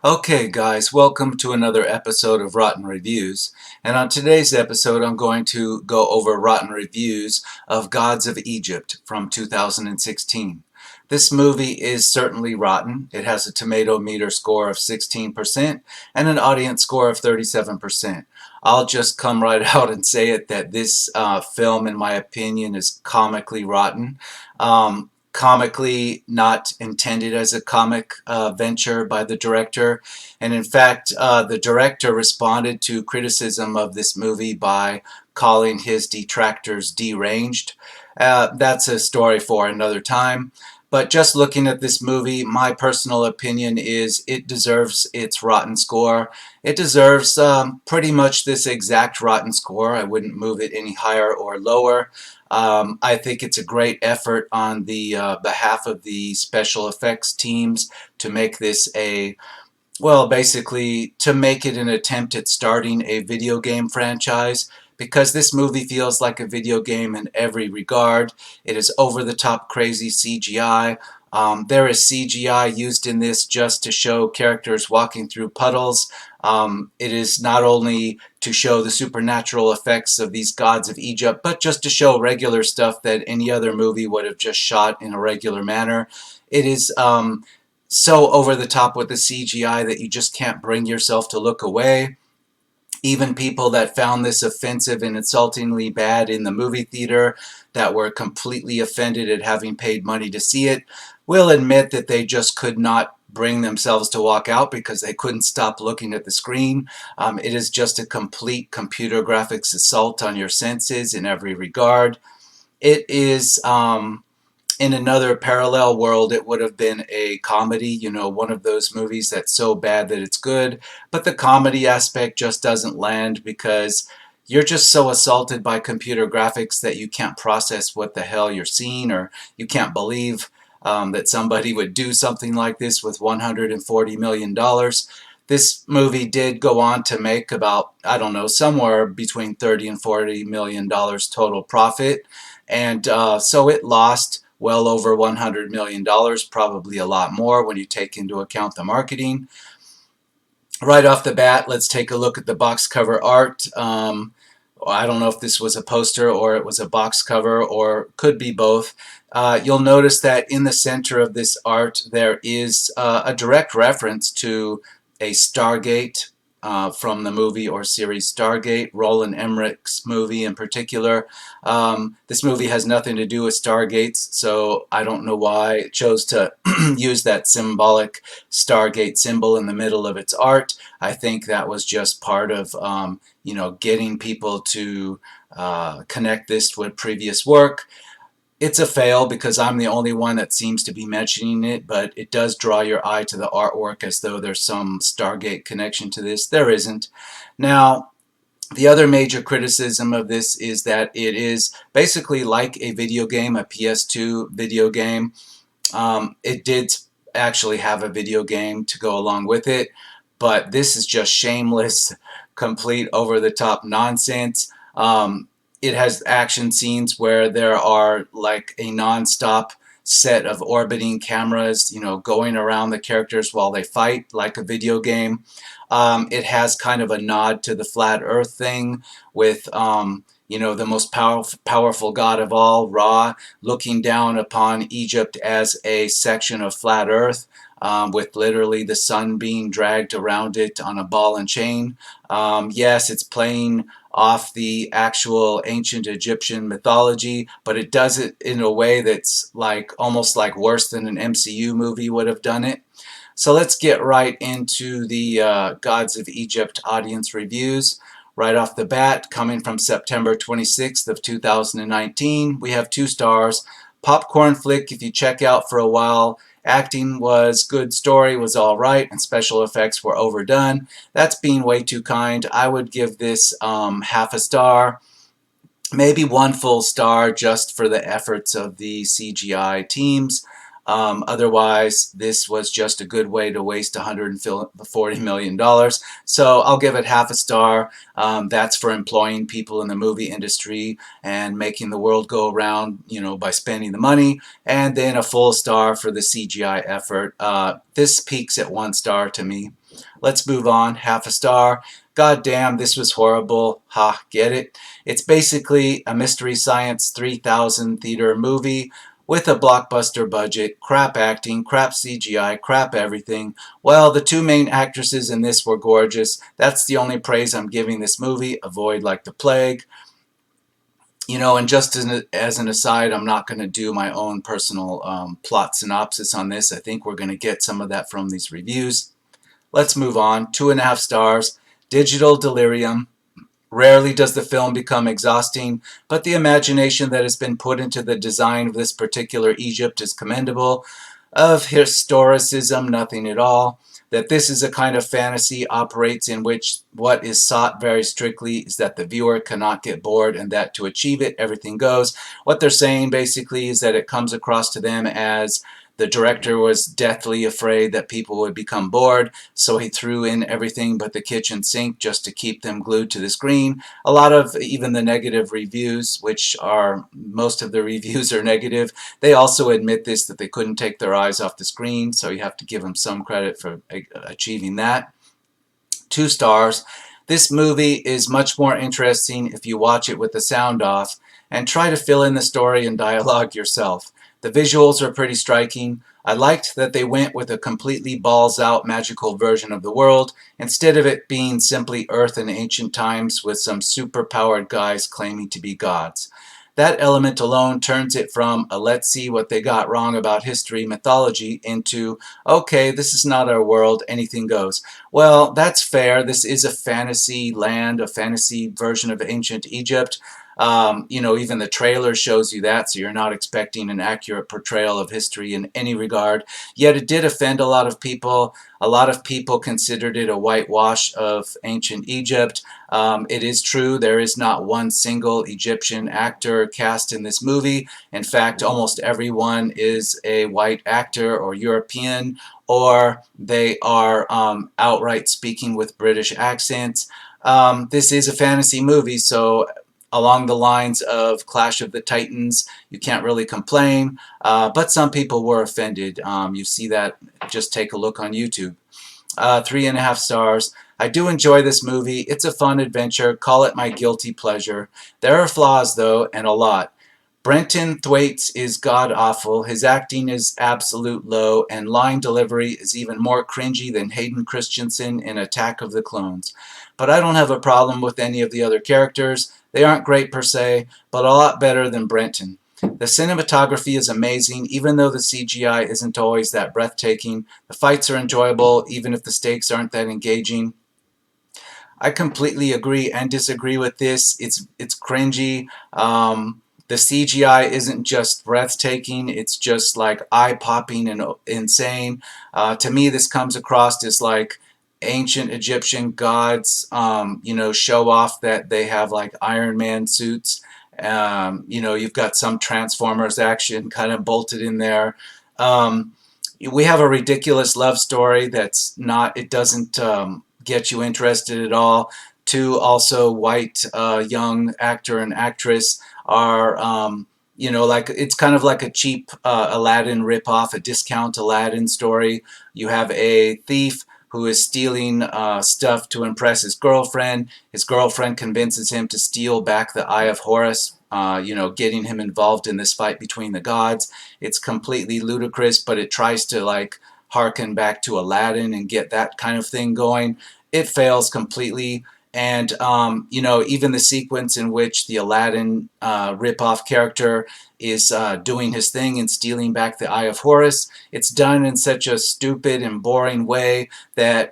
Okay, guys, welcome to another episode of Rotten Reviews. And on today's episode, I'm going to go over Rotten Reviews of Gods of Egypt from 2016. This movie is certainly rotten. It has a tomato meter score of 16% and an audience score of 37%. I'll just come right out and say it that this film, in my opinion, is comically rotten. Comically not intended as a comic venture by the director. And in fact, the director responded to criticism of this movie by calling his detractors deranged. That's a story for another time. But just looking at this movie, my personal opinion is it deserves its rotten score. It deserves pretty much this exact rotten score. I wouldn't move it any higher or lower. I think it's a great effort on the behalf of the special effects teams to make this basically to make it an attempt at starting a video game franchise, because this movie feels like a video game in every regard. It is over-the-top crazy CGI. There is CGI used in this just to show characters walking through puddles. It is not only to show the supernatural effects of these gods of Egypt, but just to show regular stuff that any other movie would have just shot in a regular manner. It is so over the top with the CGI that you just can't bring yourself to look away. Even people that found this offensive and insultingly bad in the movie theater, that were completely offended at having paid money to see it, will admit that they just could not bring themselves to walk out because they couldn't stop looking at the screen. It is just a complete computer graphics assault on your senses in every regard. It is in another parallel world, it would have been a comedy, one of those movies that's so bad that it's good. But the comedy aspect just doesn't land because you're just so assaulted by computer graphics that you can't process what the hell you're seeing, or you can't believe that somebody would do something like this with $140 million. This movie did go on to make about, I don't know, somewhere between $30 and $40 million total profit. And so it lost well over $100 million, probably a lot more when you take into account the marketing. Right off the bat, let's take a look at the box cover art. I don't know if this was a poster or it was a box cover, or could be both. You'll notice that in the center of this art there is a direct reference to a Stargate from the movie or series Stargate, Roland Emmerich's movie in particular. This movie has nothing to do with Stargates, so I don't know why it chose to use that symbolic Stargate symbol in the middle of its art. I think that was just part of getting people to connect this with previous work. It's a fail because I'm the only one that seems to be mentioning it, but it does draw your eye to the artwork as though there's some Stargate connection to this. There isn't. Now, the other major criticism of this is that it is basically like a video game, a PS2 video game. It did actually have a video game to go along with it, but this is just shameless, complete over-the-top nonsense. It has action scenes where there are like a non-stop set of orbiting cameras, going around the characters while they fight like a video game. It has kind of a nod to the flat earth thing with, the most powerful god of all, Ra, looking down upon Egypt as a section of flat earth. With literally the sun being dragged around it on a ball and chain. Yes, it's playing off the actual ancient Egyptian mythology, but it does it in a way that's almost like worse than an MCU movie would have done it. So let's get right into the Gods of Egypt audience reviews. Right off the bat, coming from September 26th of 2019, we have 2 stars. Popcorn flick if you check out for a while. Acting was good, story was alright, and special effects were overdone. That's being way too kind. I would give this half a star, maybe 1 full star just for the efforts of the CGI teams. Otherwise, this was just a good way to waste $140 million. So I'll give it half a star. That's for employing people in the movie industry and making the world go around, by spending the money. And then a full star for the CGI effort. This peaks at 1 star to me. Let's move on. Half a star. God damn, this was horrible. Ha, get it? It's basically a Mystery Science 3000 theater movie with a blockbuster budget, crap acting, crap CGI, crap everything. Well, the two main actresses in this were gorgeous. That's the only praise I'm giving this movie. Avoid like the plague. And just as an aside, I'm not going to do my own personal plot synopsis on this. I think we're going to get some of that from these reviews. Let's move on. 2.5 stars. Digital delirium. Rarely does the film become exhausting, but the imagination that has been put into the design of this particular Egypt is commendable. Of historicism, nothing at all. That this is a kind of fantasy operates in which what is sought very strictly is that the viewer cannot get bored, and that to achieve it, everything goes. What they're saying basically is that it comes across to them as the director was deathly afraid that people would become bored, so he threw in everything but the kitchen sink just to keep them glued to the screen. A lot of even the negative reviews, which are most of the reviews are negative, they also admit this, that they couldn't take their eyes off the screen, so you have to give them some credit for achieving that. 2 stars. This movie is much more interesting if you watch it with the sound off and try to fill in the story and dialogue yourself. The visuals are pretty striking. I liked that they went with a completely balls-out magical version of the world, instead of it being simply Earth in ancient times with some super-powered guys claiming to be gods. That element alone turns it from a let's see what they got wrong about history mythology into, okay, this is not our world, anything goes. Well, that's fair. This is a fantasy land, a fantasy version of ancient Egypt. Even the trailer shows you that, so you're not expecting an accurate portrayal of history in any regard. Yet it did offend a lot of people. A lot of people considered it a whitewash of ancient Egypt. It is true, there is not one single Egyptian actor cast in this movie. In fact, almost everyone is a white actor or European, or they are outright speaking with British accents. This is a fantasy movie, so along the lines of Clash of the Titans, you can't really complain, but some people were offended. You see that, just take a look on YouTube. 3.5 stars. I do enjoy this movie. It's a fun adventure. Call it my guilty pleasure. There are flaws, though, and a lot. Brenton Thwaites is god-awful, his acting is absolute low, and line delivery is even more cringy than Hayden Christensen in Attack of the Clones. But I don't have a problem with any of the other characters. They aren't great per se, but a lot better than Brenton. The cinematography is amazing, even though the CGI isn't always that breathtaking. The fights are enjoyable, even if the stakes aren't that engaging. I completely agree and disagree with this. It's cringy. The CGI isn't just breathtaking, it's just like eye-popping and insane. To me, this comes across as like ancient Egyptian gods, show off that they have like Iron Man suits. You've got some Transformers action kind of bolted in there. We have a ridiculous love story that's not, it doesn't get you interested at all. Two also white young actor and actress are, like it's kind of like a cheap Aladdin ripoff, a discount Aladdin story. You have a thief who is stealing stuff to impress his girlfriend. His girlfriend convinces him to steal back the Eye of Horus, getting him involved in this fight between the gods. It's completely ludicrous, but it tries to like harken back to Aladdin and get that kind of thing going. It fails completely. And, even the sequence in which the Aladdin ripoff character is doing his thing and stealing back the Eye of Horus, it's done in such a stupid and boring way that,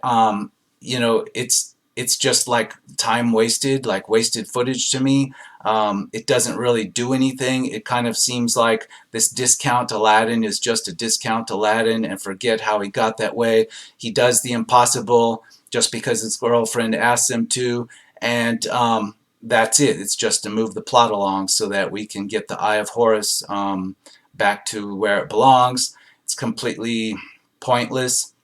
it's just like time wasted, like wasted footage to me. It doesn't really do anything. It kind of seems like this discount Aladdin is just a discount Aladdin and forget how he got that way. He does the impossible just because his girlfriend asks him to, and that's it. It's just to move the plot along so that we can get the Eye of Horus back to where it belongs. It's completely pointless.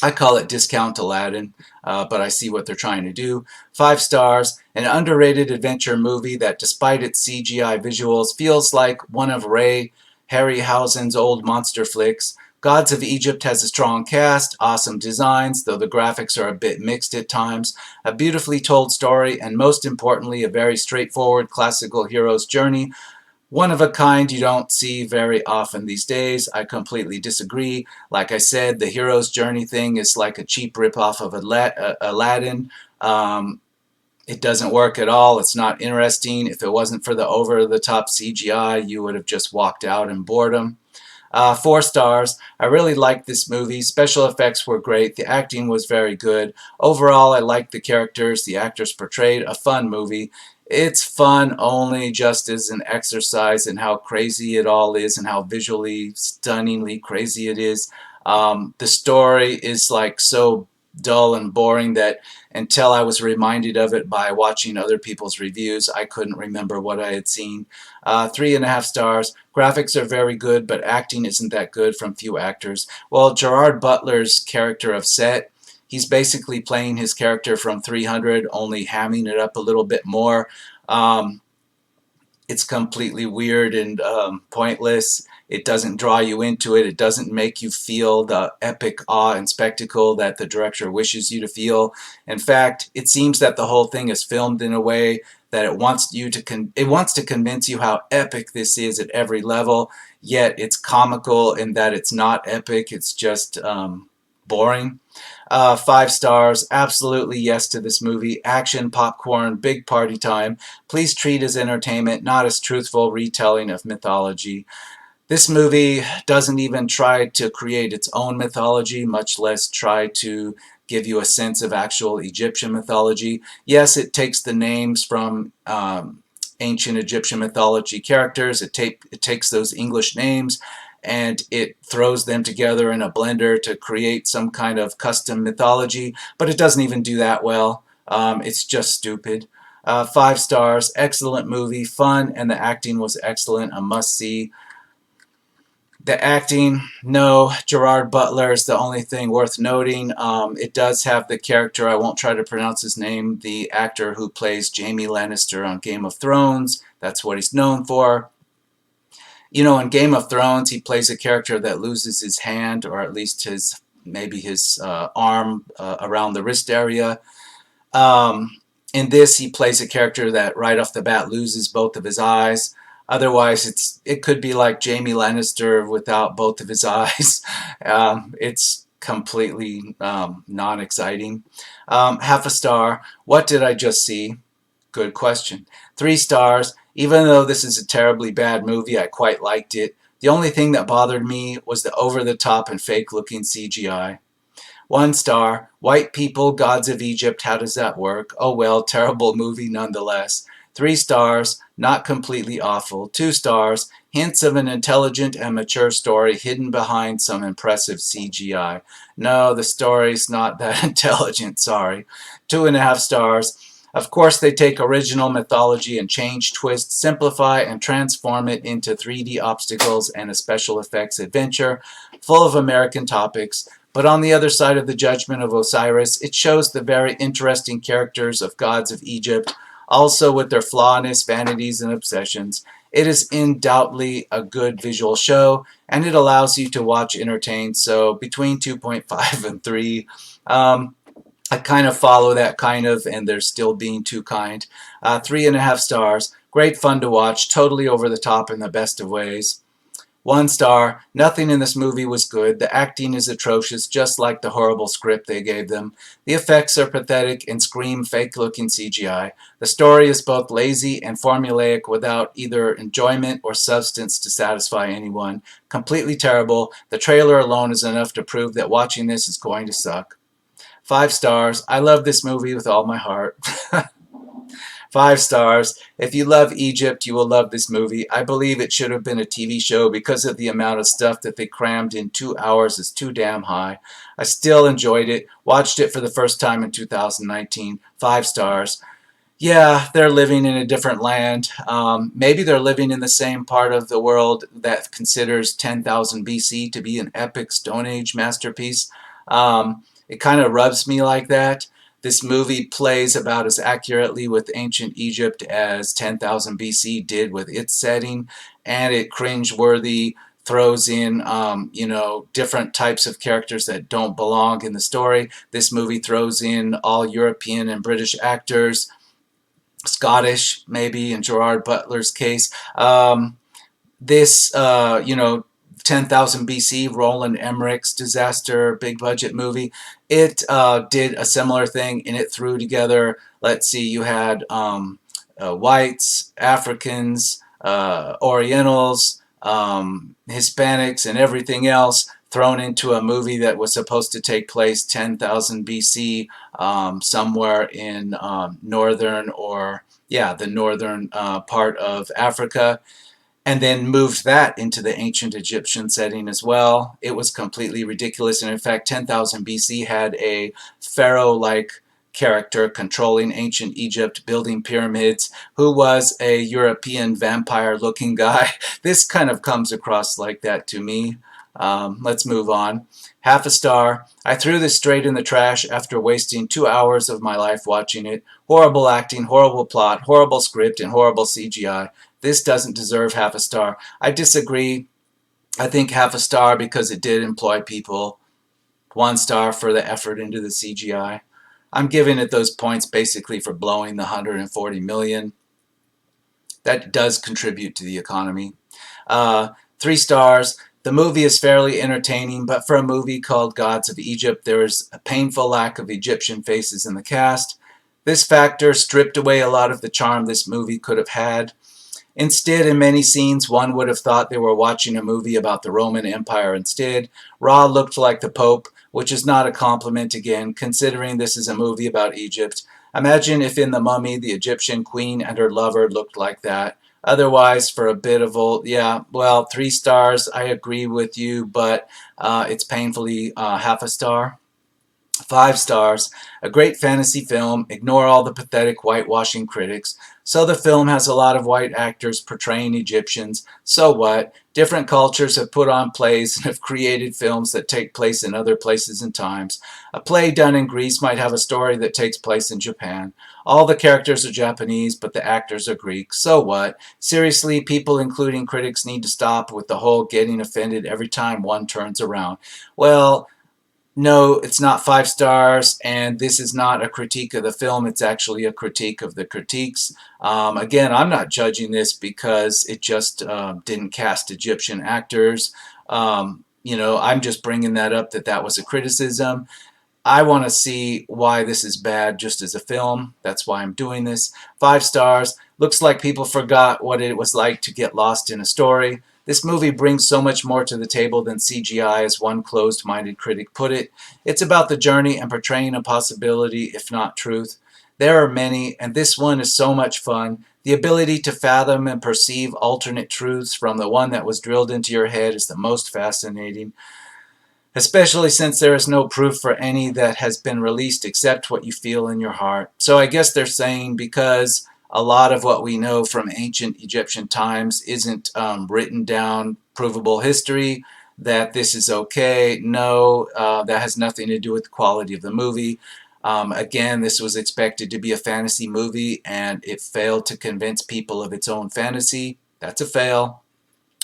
I call it discount Aladdin, but I see what they're trying to do. 5 stars, an underrated adventure movie that, despite its CGI visuals, feels like one of Ray Harryhausen's old monster flicks. Gods of Egypt has a strong cast, awesome designs, though the graphics are a bit mixed at times, a beautifully told story, and most importantly, a very straightforward classical hero's journey, one of a kind you don't see very often these days. I completely disagree. Like I said, the hero's journey thing is like a cheap ripoff of Aladdin. It doesn't work at all. It's not interesting. If it wasn't for the over-the-top CGI, you would have just walked out in boredom. 4 stars. I really liked this movie. Special effects were great. The acting was very good. Overall, I liked the characters the actors portrayed. A fun movie. It's fun only just as an exercise in how crazy it all is and how visually stunningly crazy it is. The story is like so dull and boring that until I was reminded of it by watching other people's reviews, I couldn't remember what I had seen. 3.5 stars. Graphics are very good, but acting isn't that good from few actors. Well, Gerard Butler's character of Set, he's basically playing his character from 300, only hamming it up a little bit more. It's completely weird and pointless. It doesn't draw you into it. It doesn't make you feel the epic awe and spectacle that the director wishes you to feel. In fact, it seems that the whole thing is filmed in a way that it wants to convince you how epic this is at every level, yet it's comical in that it's not epic. It's just boring. 5 stars. Absolutely yes to this movie. Action, popcorn, big party time. Please treat as entertainment, not as truthful retelling of mythology. This movie doesn't even try to create its own mythology, much less try to give you a sense of actual Egyptian mythology. Yes, it takes the names from ancient Egyptian mythology characters. It takes those English names and it throws them together in a blender to create some kind of custom mythology, but it doesn't even do that well. It's just stupid. 5 stars, excellent movie, fun, and the acting was excellent, a must-see. The acting, no, Gerard Butler is the only thing worth noting. It does have the character, I won't try to pronounce his name, the actor who plays Jaime Lannister on Game of Thrones. That's what he's known for. You know, in Game of Thrones, he plays a character that loses his hand, or at least maybe his arm around the wrist area. In this, he plays a character that right off the bat loses both of his eyes. Otherwise, it could be like Jaime Lannister without both of his eyes. It's completely non-exciting. Half a star. What did I just see? Good question. 3 stars. Even though this is a terribly bad movie, I quite liked it. The only thing that bothered me was the over-the-top and fake-looking CGI. 1 star. White people, gods of Egypt, how does that work? Oh well, terrible movie nonetheless. 3 stars. Not completely awful. 2 stars. Hints of an intelligent and mature story hidden behind some impressive CGI. No, the story's not that intelligent, sorry. 2.5 stars. Of course, they take original mythology and change, twist, simplify, and transform it into 3D obstacles and a special effects adventure full of American topics. But on the other side of the judgment of Osiris, it shows the very interesting characters of gods of Egypt, also with their flawness, vanities, and obsessions. It is undoubtedly a good visual show, and it allows you to watch entertained, so between 2.5 and 3. I kind of follow that kind of, and they're still being too kind. 3.5 stars. Great fun to watch. Totally over the top in the best of ways. 1 star. Nothing in this movie was good. The acting is atrocious, just like the horrible script they gave them. The effects are pathetic and scream fake-looking CGI. The story is both lazy and formulaic without either enjoyment or substance to satisfy anyone. Completely terrible. The trailer alone is enough to prove that watching this is going to suck. 5 stars. I love this movie with all my heart. 5 stars. If you love Egypt, you will love this movie. I believe it should have been a TV show because of the amount of stuff that they crammed in 2 hours is too damn high. I still enjoyed it. Watched it for the first time in 2019. 5 stars. Yeah, they're living in a different land. Maybe they're living in the same part of the world that considers 10,000 BC to be an epic Stone Age masterpiece. It kind of rubs me like that. This movie plays about as accurately with ancient Egypt as 10,000 BC did with its setting, and it cringeworthy throws in, different types of characters that don't belong in the story. This movie throws in all European and British actors, Scottish, maybe in Gerard Butler's case. This, 10,000 BC, Roland Emmerich's disaster big budget movie, it did a similar thing, and it threw together, let's see, you had whites, Africans, Orientals, Hispanics, and everything else thrown into a movie that was supposed to take place 10,000 BC, somewhere in northern, or yeah, the northern part of Africa, and then moved that into the ancient Egyptian setting as well. It was completely ridiculous. And in fact, 10,000 BC had a pharaoh-like character controlling ancient Egypt, building pyramids, who was a European vampire-looking guy. This kind of comes across like that to me. Let's move on. Half a star. I threw this straight in the trash after wasting 2 hours of my life watching it. Horrible acting, horrible plot, horrible script, and horrible CGI. This doesn't deserve half a star. I disagree. I think half a star because it did employ people. 1 star for the effort into the CGI. I'm giving it those points basically for blowing the 140 million. That does contribute to the economy. 3 stars. The movie is fairly entertaining, but for a movie called Gods of Egypt, there is a painful lack of Egyptian faces in the cast. This factor stripped away a lot of the charm this movie could have had. Instead, in many scenes, one would have thought they were watching a movie about the Roman Empire instead. Ra looked like the Pope, which is not a compliment again, considering this is a movie about Egypt. Imagine if in The Mummy, the Egyptian queen and her lover looked like that. Otherwise, for a bit of old, yeah, well, 3 stars, I agree with you, but it's painfully half a star. 5 stars. A great fantasy film. Ignore all the pathetic whitewashing critics. So the film has a lot of white actors portraying Egyptians. So what? Different cultures have put on plays and have created films that take place in other places and times. A play done in Greece might have a story that takes place in Japan. All the characters are Japanese, but the actors are Greek. So what? Seriously, people, including critics, need to stop with the whole getting offended every time one turns around. Well, no, it's not 5 stars, and this is not a critique of the film. It's actually a critique of the critiques. Again, I'm not judging this because it just didn't cast Egyptian actors. I'm just bringing that up, that was a criticism. I want to see why this is bad just as a film. That's why I'm doing this. 5 stars. Looks like people forgot what it was like to get lost in a story. This movie brings so much more to the table than CGI, as one closed-minded critic put it. It's about the journey and portraying a possibility, if not truth. There are many, and this one is so much fun. The ability to fathom and perceive alternate truths from the one that was drilled into your head is the most fascinating, especially since there is no proof for any that has been released except what you feel in your heart. So I guess they're saying because a lot of what we know from ancient Egyptian times isn't written down, provable history, that this is okay. No, that has nothing to do with the quality of the movie. Again, this was expected to be a fantasy movie, and it failed to convince people of its own fantasy. That's a fail.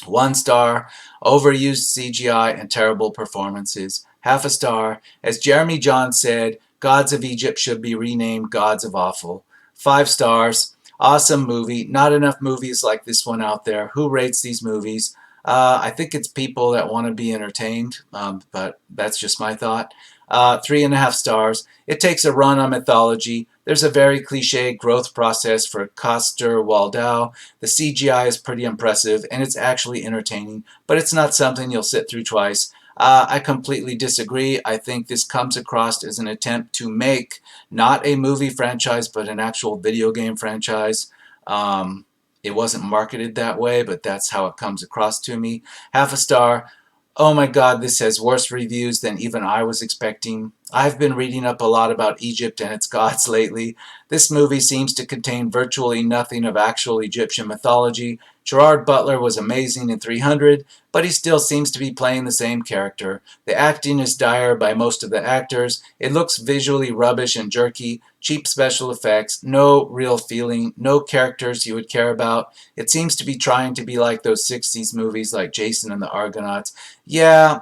1 star. Overused CGI and terrible performances. Half a star. As Jeremy Johns said, Gods of Egypt should be renamed Gods of Awful. 5 stars. Awesome movie. Not enough movies like this one out there. Who rates these movies? I think it's people that want to be entertained, but that's just my thought. 3.5 stars. It takes a run on mythology. There's a very cliche growth process for Coster Waldau. The CGI is pretty impressive, and it's actually entertaining, but it's not something you'll sit through twice. I completely disagree. I think this comes across as an attempt to make not a movie franchise, but an actual video game franchise. It wasn't marketed that way, but that's how it comes across to me. Half a star. Oh my God, this has worse reviews than even I was expecting. I've been reading up a lot about Egypt and its gods lately. This movie seems to contain virtually nothing of actual Egyptian mythology. Gerard Butler was amazing in 300, but he still seems to be playing the same character. The acting is dire by most of the actors. It looks visually rubbish and jerky, cheap special effects, no real feeling, no characters you would care about. It seems to be trying to be like those 60s movies like Jason and the Argonauts. Yeah,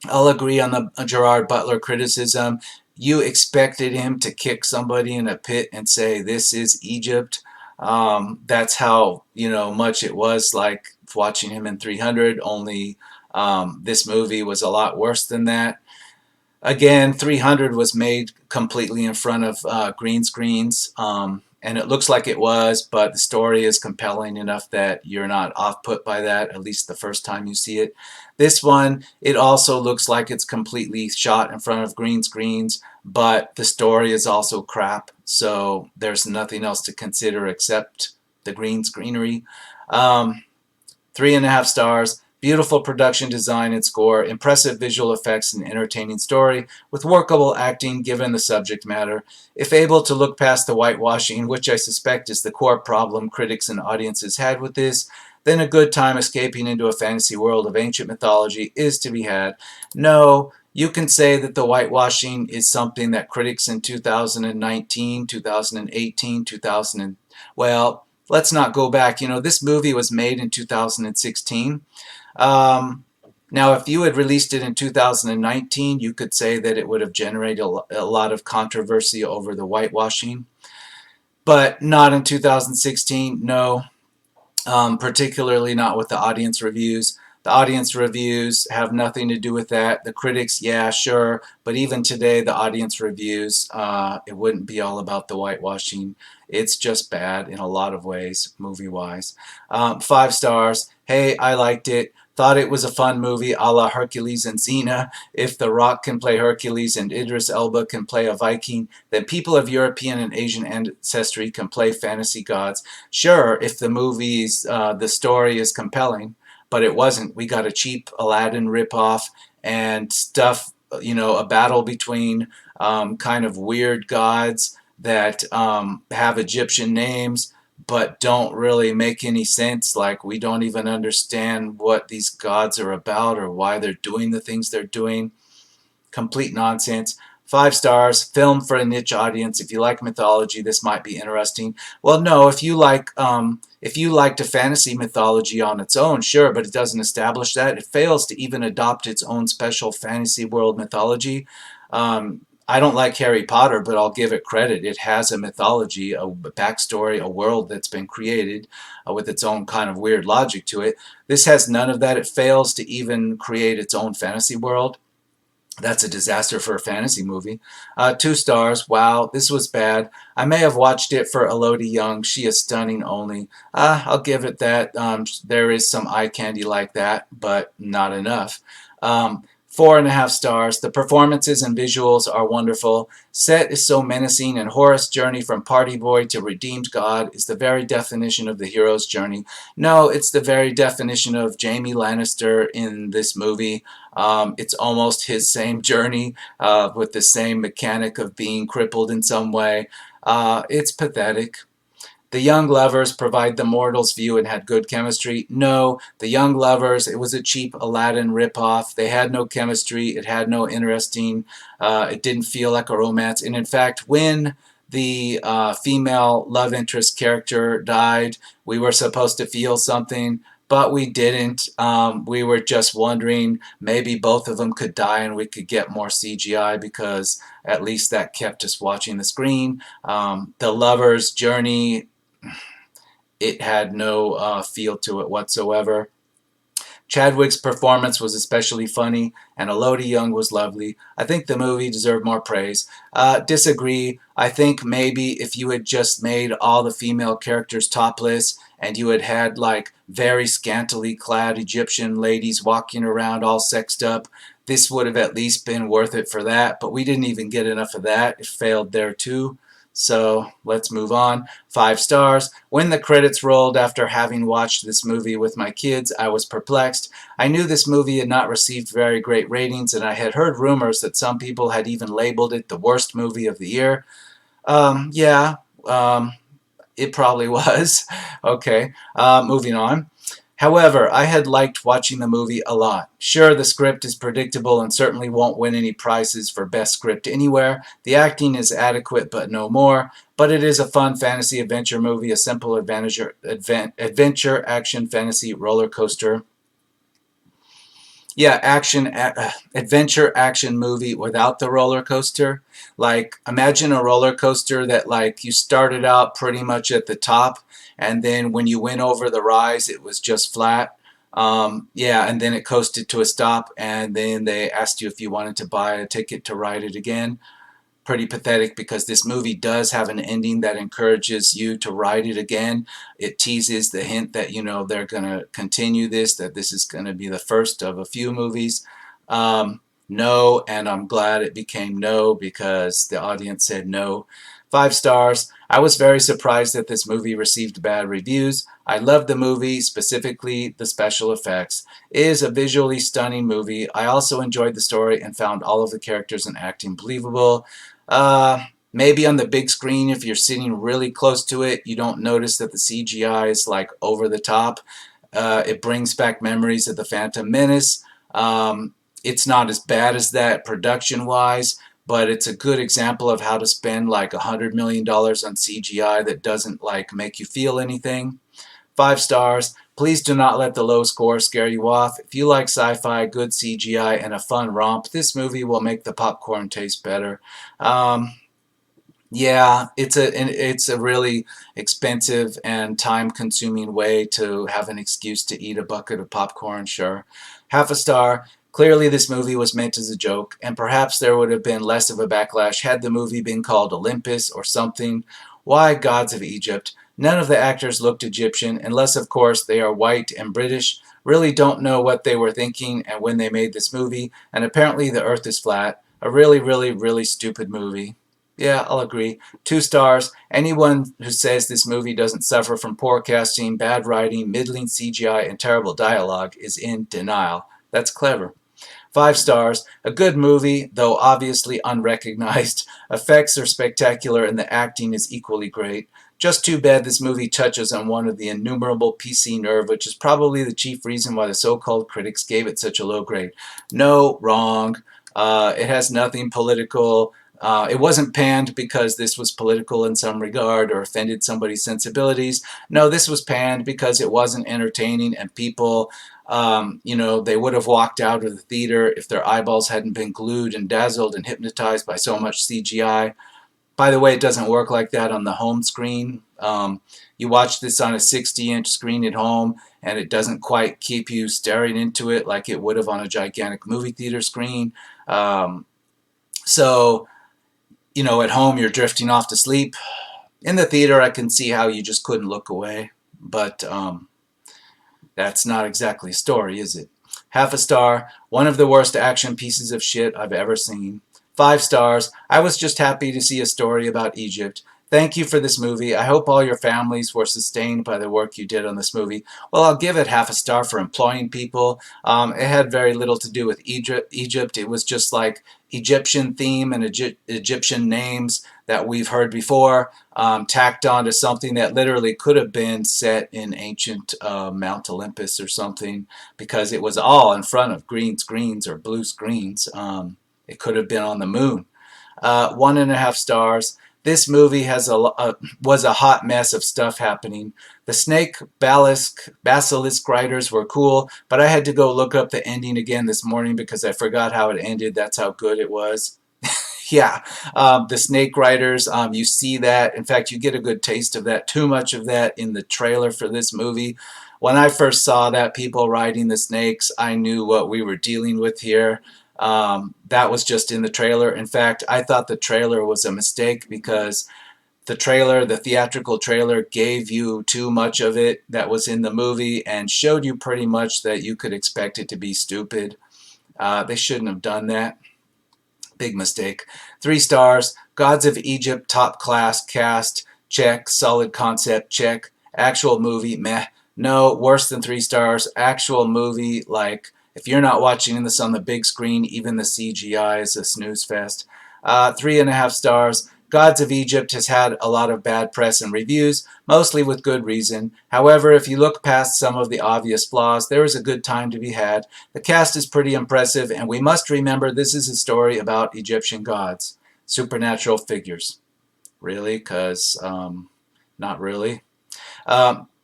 I'll agree on the Gerard Butler criticism. You expected him to kick somebody in a pit and say, "This is Egypt." That's how much it was like watching him in 300. Only this movie was a lot worse than that. Again, 300 was made completely in front of green screens, and it looks like it was, but the story is compelling enough that you're not off put by that, at least the first time you see it. This one, it also looks like it's completely shot in front of green screens, but the story is also crap, so there's nothing else to consider except the green screenery. Um, 3.5 stars. Beautiful production design and score, impressive visual effects, and entertaining story, with workable acting given the subject matter. If able to look past the whitewashing, which I suspect is the core problem critics and audiences had with this, then a good time escaping into a fantasy world of ancient mythology is to be had. No, you can say that the whitewashing is something that critics in 2019, 2018, 2000, well, let's not go back. This movie was made in 2016. Um, Now, if you had released it in 2019, you could say that it would have generated a lot of controversy over the whitewashing, but not in 2016. No, particularly not with the audience reviews. The audience reviews have nothing to do with that. The critics, yeah, sure, but even today, the audience reviews, it wouldn't be all about the whitewashing. It's just bad in a lot of ways, movie-wise. 5 stars. Hey, I liked it. Thought it was a fun movie, a la Hercules and Xena. If The Rock can play Hercules and Idris Elba can play a Viking, then people of European and Asian ancestry can play fantasy gods. Sure, if the story is compelling, but it wasn't. We got a cheap Aladdin ripoff and stuff, a battle between kind of weird gods that have Egyptian names but don't really make any sense. Like, we don't even understand what these gods are about or why they're doing the things they're doing. Complete nonsense. 5 stars. Film for a niche audience. If you like mythology, this might be interesting. Well, no. If you liked a fantasy mythology on its own, sure, but it doesn't establish that. It fails to even adopt its own special fantasy world mythology. I don't like Harry Potter, but I'll give it credit. It has a mythology, a backstory, a world that's been created with its own kind of weird logic to it. This has none of that. It fails to even create its own fantasy world. That's a disaster for a fantasy movie. 2 stars. Wow, this was bad. I may have watched it for Elodie Young. She is stunning only. I'll give it that. There is some eye candy like that, but not enough. 4.5 stars. The performances and visuals are wonderful. Set is so menacing, and Horus' journey from party boy to redeemed god is the very definition of the hero's journey. No, it's the very definition of Jaime Lannister in this movie. It's almost his same journey with the same mechanic of being crippled in some way. It's pathetic. The young lovers provide the mortal's view and had good chemistry. No, the young lovers, it was a cheap Aladdin ripoff. They had no chemistry. It had no interesting, it didn't feel like a romance. And in fact, when the female love interest character died, we were supposed to feel something, but we didn't. We were just wondering maybe both of them could die and we could get more CGI, because at least that kept us watching the screen. The lover's journey, it had no feel to it whatsoever. Chadwick's performance was especially funny, and Elodie Young was lovely. I think the movie deserved more praise. Disagree. I think maybe if you had just made all the female characters topless and you had had like very scantily clad Egyptian ladies walking around all sexed up, this would have at least been worth it for that. But we didn't even get enough of that. It failed there too. So let's move on. 5 stars. When the credits rolled after having watched this movie with my kids, I was perplexed. I knew this movie had not received very great ratings, and I had heard rumors that some people had even labeled it the worst movie of the year. Yeah, um, it probably was. Okay, moving on. However, I had liked watching the movie a lot. Sure, the script is predictable and certainly won't win any prizes for best script anywhere. The acting is adequate but no more. But it is a fun fantasy adventure movie, a simple adventure action fantasy roller coaster. Yeah, adventure action movie without the roller coaster. Like, imagine a roller coaster that, like, you started out pretty much at the top, and then when you went over the rise, it was just flat. Yeah, and then it coasted to a stop, and then they asked you if you wanted to buy a ticket to ride it again. Pretty pathetic, because this movie does have an ending that encourages you to write it again. It teases the hint that, you know, they're going to continue this, that this is going to be the first of a few movies. No, and I'm glad it became no, because the audience said no. 5 stars. I was very surprised that this movie received bad reviews. I loved the movie, specifically the special effects. It is a visually stunning movie. I also enjoyed the story and found all of the characters and acting believable. Maybe on the big screen, if you're sitting really close to it, you don't notice that the CGI is like over the top. It brings back memories of the Phantom Menace. It's not as bad as that production wise, but it's a good example of how to spend like $100 million on CGI that doesn't like make you feel anything. 5 stars. Please do not let the low score scare you off. If you like sci-fi, good CGI, and a fun romp, this movie will make the popcorn taste better. Um, yeah, it's a really expensive and time-consuming way to have an excuse to eat a bucket of popcorn, sure. 1/2 star. Clearly this movie was meant as a joke, and perhaps there would have been less of a backlash had the movie been called Olympus or something. Why Gods of Egypt? None of the actors looked Egyptian, unless of course they are white and British. Really don't know what they were thinking and when they made this movie, and apparently the earth is flat. A really, really, really stupid movie. Yeah, I'll agree. 2 stars. Anyone who says this movie doesn't suffer from poor casting, bad writing, middling CGI, and terrible dialogue is in denial. That's clever. 5 stars. A good movie, though obviously unrecognized. Effects are spectacular and the acting is equally great. Just too bad this movie touches on one of the innumerable PC nerve, which is probably the chief reason why the so-called critics gave it such a low grade. No, wrong. It has nothing political. It wasn't panned because this was political in some regard or offended somebody's sensibilities. No, this was panned because it wasn't entertaining, and people, you know, they would have walked out of the theater if their eyeballs hadn't been glued and dazzled and hypnotized by so much CGI. By the way, it doesn't work like that on the home screen. You watch this on a 60-inch screen at home, and it doesn't quite keep you staring into it like it would have on a gigantic movie theater screen. So, you know, at home you're drifting off to sleep. In the theater, I can see how you just couldn't look away, but that's not exactly a story, is it? 1/2 star. One of the worst action pieces of shit I've ever seen. 5 stars. I was just happy to see a story about Egypt. Thank you for this movie. I hope all your families were sustained by the work you did on this movie. Well, I'll give it 1/2 star for employing people. It had very little to do with Egypt. It was just like Egyptian theme and Egyptian names that we've heard before, tacked on to something that literally could have been set in ancient Mount Olympus or something, because it was all in front of green screens or blue screens. It could have been on the moon. 1.5 stars. This movie was a hot mess of stuff happening. The snake basilisk riders were cool, but I had to go look up the ending again this morning because I forgot how it ended. That's how good it was. Yeah, the snake riders, you see that. In fact, you get a good taste of that, too much of that in the trailer for this movie. When I first saw that, people riding the snakes, I knew what we were dealing with here. That was just in the trailer. In fact, I thought the trailer was a mistake because the theatrical trailer gave you too much of it that was in the movie and showed you pretty much that you could expect it to be stupid. They shouldn't have done that. Big mistake. 3 stars. Gods of Egypt, top class cast, check. Solid concept, check. Actual movie, meh. No, worse than 3 stars. Actual movie, like, if you're not watching this on the big screen, even the CGI is a snooze fest. 3.5 stars. Gods of Egypt has had a lot of bad press and reviews, mostly with good reason. However, if you look past some of the obvious flaws, there is a good time to be had. The cast is pretty impressive, and we must remember this is a story about Egyptian gods, supernatural figures. Really? Because, not really.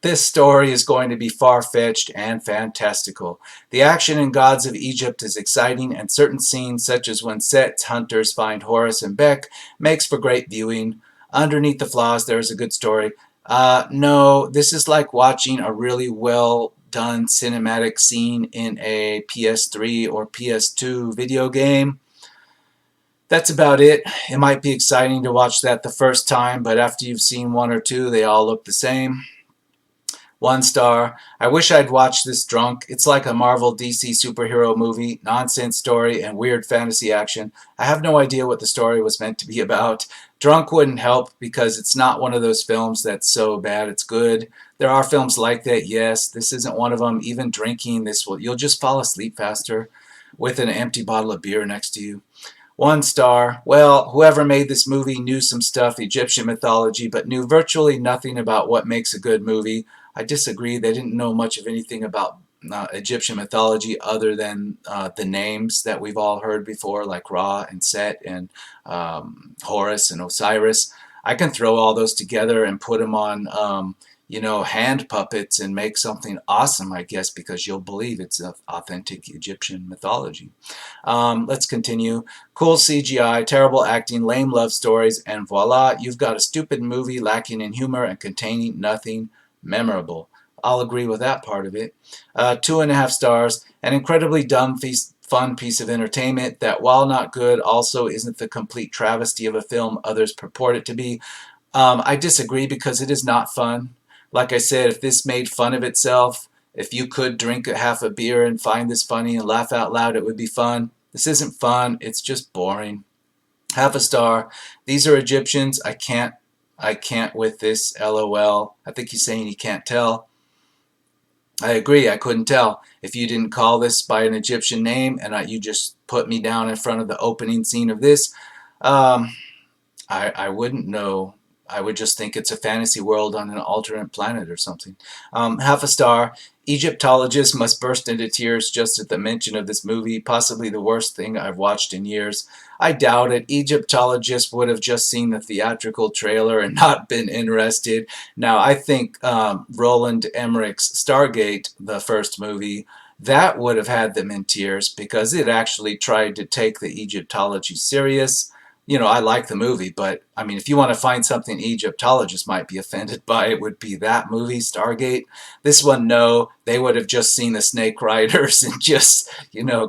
This story is going to be far-fetched and fantastical. The action in Gods of Egypt is exciting, and certain scenes, such as when Set's hunters find Horus and Beck, makes for great viewing. Underneath the flaws, there is a good story. No, this is like watching a really well done cinematic scene in a PS3 or PS2 video game. That's about it. It might be exciting to watch that the first time, but after you've seen one or two, they all look the same. 1 star. I wish I'd watched this drunk. It's like a Marvel DC superhero movie, nonsense story, and weird fantasy action. I have no idea what the story was meant to be about. Drunk wouldn't help because it's not one of those films that's so bad it's good. There are films like that, yes. This isn't one of them. Even drinking, you'll just fall asleep faster with an empty bottle of beer next to you. 1 star. Well, whoever made this movie knew some stuff, Egyptian mythology, but knew virtually nothing about what makes a good movie. I disagree. They didn't know much of anything about Egyptian mythology other than the names that we've all heard before, like Ra and Set and Horus and Osiris. I can throw all those together and put them on, hand puppets and make something awesome, I guess, because you'll believe it's authentic Egyptian mythology. Let's continue. Cool CGI, terrible acting, lame love stories, and voila, you've got a stupid movie lacking in humor and containing nothing memorable. I'll agree with that part of it. 2.5 stars. An incredibly dumb, fun piece of entertainment that, while not good, also isn't the complete travesty of a film others purport it to be. I disagree because it is not fun. Like I said, if this made fun of itself, if you could drink half a beer and find this funny and laugh out loud, it would be fun. This isn't fun. It's just boring. 0.5 star. These are Egyptians. I can't with this. LOL. I think he's saying he can't tell. I agree. I couldn't tell. If you didn't call this by an Egyptian name and you just put me down in front of the opening scene of this, I wouldn't know. I would just think it's a fantasy world on an alternate planet or something. 0.5 star. Egyptologists must burst into tears just at the mention of this movie, possibly the worst thing I've watched in years. I doubt it. Egyptologists would have just seen the theatrical trailer and not been interested. Now, I think Roland Emmerich's Stargate, the first movie, that would have had them in tears because it actually tried to take the Egyptology serious. I like the movie, but I mean, if you want to find something Egyptologists might be offended by, it would be that movie, Stargate. This one, no, they would have just seen the Snake Riders and just,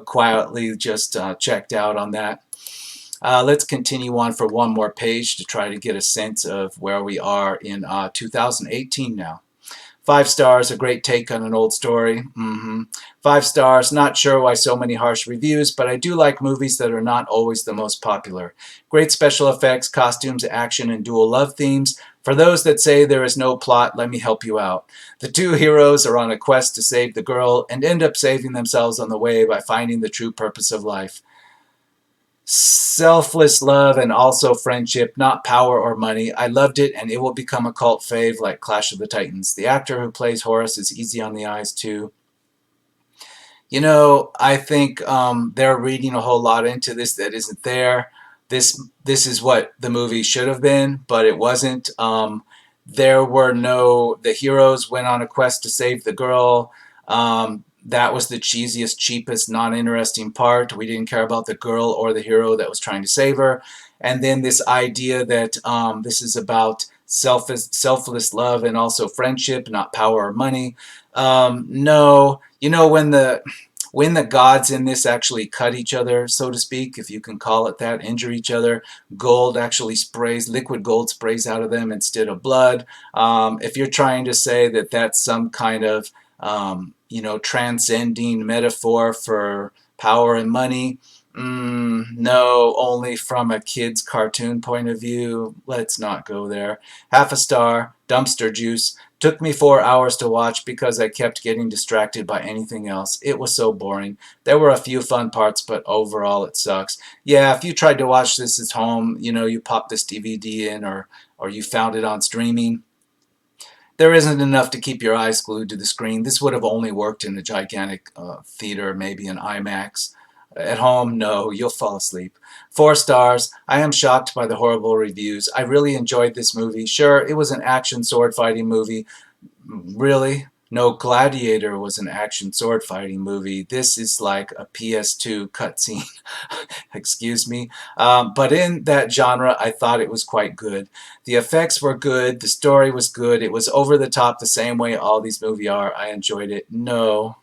quietly just checked out on that. Let's continue on for one more page to try to get a sense of where we are in 2018 now. 5 stars, a great take on an old story. 5 stars, not sure why so many harsh reviews, but I do like movies that are not always the most popular. Great special effects, costumes, action, and dual love themes. For those that say there is no plot, let me help you out. The two heroes are on a quest to save the girl and end up saving themselves on the way by finding the true purpose of life. Selfless love and also friendship, not power or money. I loved it, and it will become a cult fave like Clash of the Titans. The actor who plays Horus is easy on the eyes too. I think they're reading a whole lot into this that isn't there. This is what the movie should have been, but it wasn't. The heroes went on a quest to save the girl. That was the cheesiest, cheapest, non-interesting part. We didn't care about the girl or the hero that was trying to save her. And then this idea that this is about selfless love and also friendship, not power or money. No, when the gods in this actually cut each other, so to speak, if you can call it that, injure each other, liquid gold sprays out of them instead of blood. If you're trying to say that that's some kind of transcending metaphor for power and money, No, only from a kid's cartoon point of view. Let's not go there. Half a star, dumpster juice. Took me 4 hours to watch because I kept getting distracted by anything else. It was so boring. There were a few fun parts, but overall it sucks. Yeah, if you tried to watch this at home, you pop this DVD in or you found it on streaming, there isn't enough to keep your eyes glued to the screen. This would have only worked in a gigantic theater, maybe an IMAX. At home, no, you'll fall asleep. 4 stars. I am shocked by the horrible reviews. I really enjoyed this movie. Sure, it was an action sword fighting movie. Really? No, Gladiator was an action sword fighting movie. This is like a PS2 cutscene. Excuse me. But in that genre, I thought it was quite good. The effects were good. The story was good. It was over the top the same way all these movies are. I enjoyed it. No,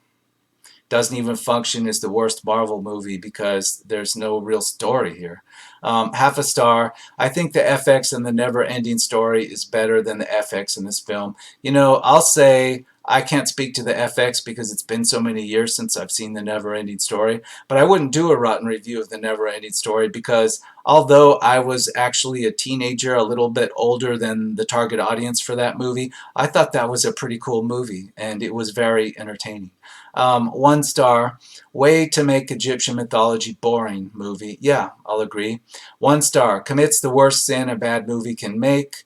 doesn't even function as the worst Marvel movie because there's no real story here. Half a star. I think the FX and the never-ending story is better than the FX in this film. I'll say I can't speak to the FX because it's been so many years since I've seen the never-ending story, but I wouldn't do a rotten review of the never-ending story because although I was actually a teenager, a little bit older than the target audience for that movie, I thought that was a pretty cool movie and it was very entertaining. 1 star. Way to make Egyptian mythology boring movie. Yeah, I'll agree. 1 star. Commits the worst sin a bad movie can make.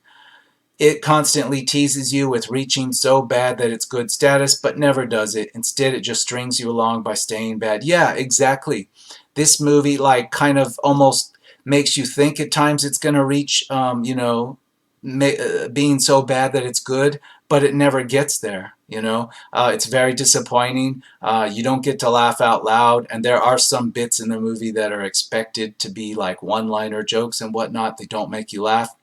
It constantly teases you with reaching so bad that it's good status, but never does it. Instead, it just strings you along by staying bad. Yeah, exactly. This movie, like, kind of almost makes you think at times it's going to reach, being so bad that it's good, but it never gets there. It's very disappointing. You don't get to laugh out loud, and there are some bits in the movie that are expected to be like one-liner jokes and whatnot. They don't make you laugh.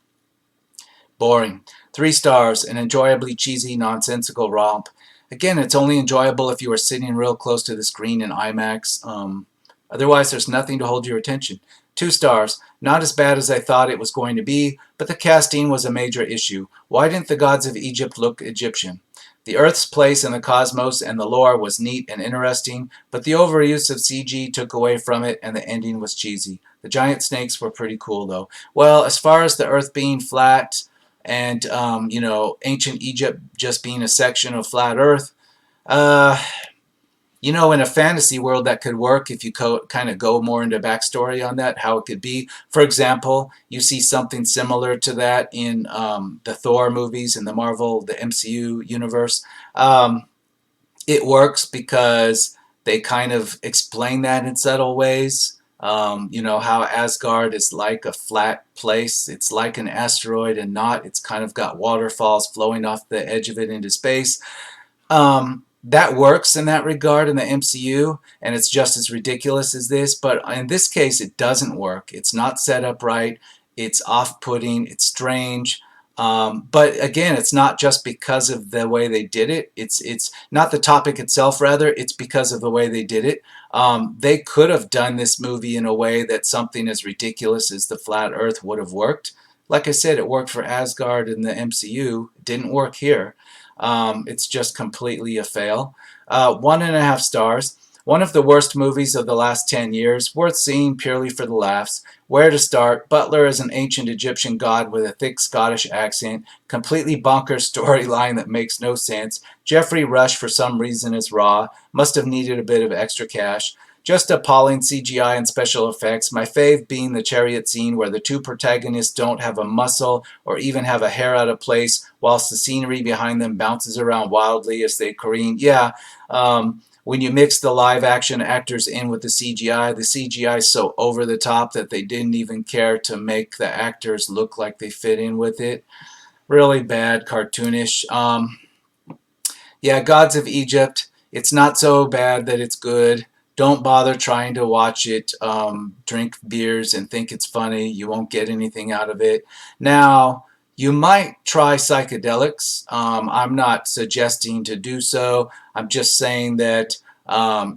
Boring. 3 stars. An enjoyably cheesy, nonsensical romp. Again, it's only enjoyable if you are sitting real close to the screen in IMAX. Otherwise, there's nothing to hold your attention. 2 stars. Not as bad as I thought it was going to be, but the casting was a major issue. Why didn't the gods of Egypt look Egyptian? The Earth's place in the cosmos and the lore was neat and interesting, but the overuse of CG took away from it and the ending was cheesy. The giant snakes were pretty cool, though. Well, as far as the Earth being flat, and ancient Egypt just being a section of flat Earth. Uh, in a fantasy world that could work if you kind of go more into backstory on that, how it could be. For example, you see something similar to that in the Thor movies in the Marvel, the MCU universe. It works because they kind of explain that in subtle ways. How Asgard is like a flat place. It's like an asteroid and not. It's kind of got waterfalls flowing off the edge of it into space. That works in that regard in the MCU, and it's just as ridiculous as this. But in this case, it doesn't work. It's not set up right. It's off-putting. It's strange. But again, it's not just because of the way they did it. It's not the topic itself, rather. It's because of the way they did it. They could have done this movie in a way that something as ridiculous as the flat Earth would have worked. Like I said, it worked for Asgard in the MCU. It didn't work here. It's just completely a fail. 1.5 stars. One of the worst movies of the last 10 years, worth seeing purely for the laughs. Where to start? Butler is an ancient Egyptian god with a thick Scottish accent. Completely bonkers storyline that makes no sense. Geoffrey Rush, for some reason, is raw. Must have needed a bit of extra cash. Just appalling CGI and special effects, my fave being the chariot scene where the two protagonists don't have a muscle or even have a hair out of place, whilst the scenery behind them bounces around wildly as they careen. Yeah, when you mix the live action actors in with the CGI is so over the top that they didn't even care to make the actors look like they fit in with it. Really bad, cartoonish. Yeah, Gods of Egypt. It's not so bad that it's good. Don't bother trying to watch it. Drink beers and think it's funny. You won't get anything out of it. Now, you might try psychedelics. I'm not suggesting to do so. I'm just saying that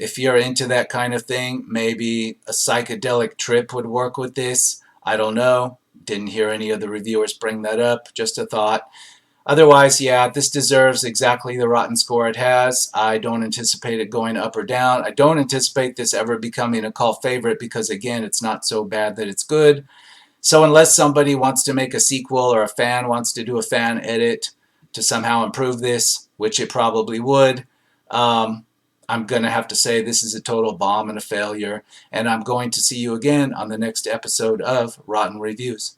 if you're into that kind of thing, maybe a psychedelic trip would work with this. I don't know. Didn't hear any of the reviewers bring that up. Just a thought. Otherwise, yeah, this deserves exactly the rotten score it has. I don't anticipate it going up or down. I don't anticipate this ever becoming a cult favorite because, again, it's not so bad that it's good. So unless somebody wants to make a sequel or a fan wants to do a fan edit to somehow improve this, which it probably would, um, I'm going to have to say this is a total bomb and a failure. And I'm going to see you again on the next episode of Rotten Reviews.